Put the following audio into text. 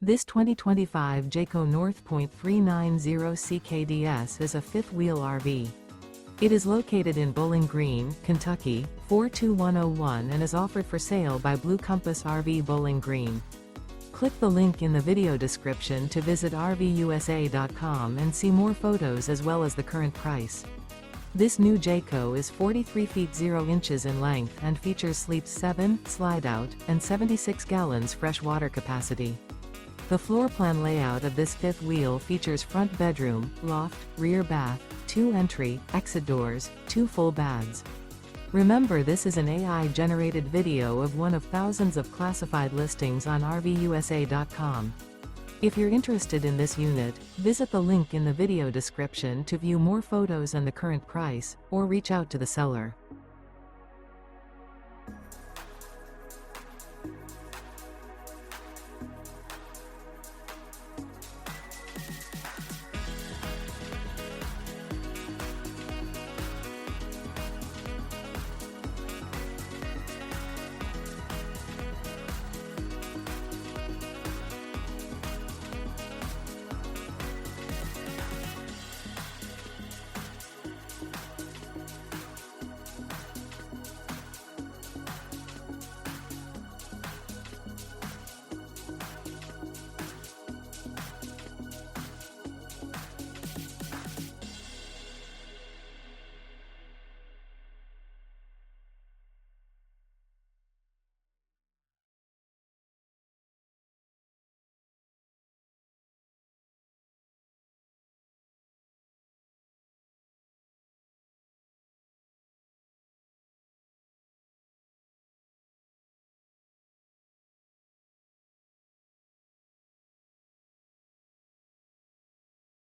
This 2025 Jayco North Point 390 CKDS is a fifth-wheel RV. It is located in Bowling Green, Kentucky, 42101 and is offered for sale by Blue Compass RV Bowling Green. Click the link in the video description to visit RVUSA.com and see more photos as well as the current price. This new Jayco is 43 feet 0 inches in length and features sleeps 7, Slideout, and 76 gallons fresh water capacity. The floor plan layout of this fifth wheel features front bedroom, loft, rear bath, 2 entry, exit doors, 2 full baths. Remember, this is an AI-generated video of one of thousands of classified listings on RVUSA.com. If you're interested in this unit, visit the link in the video description to view more photos and the current price, or reach out to the seller.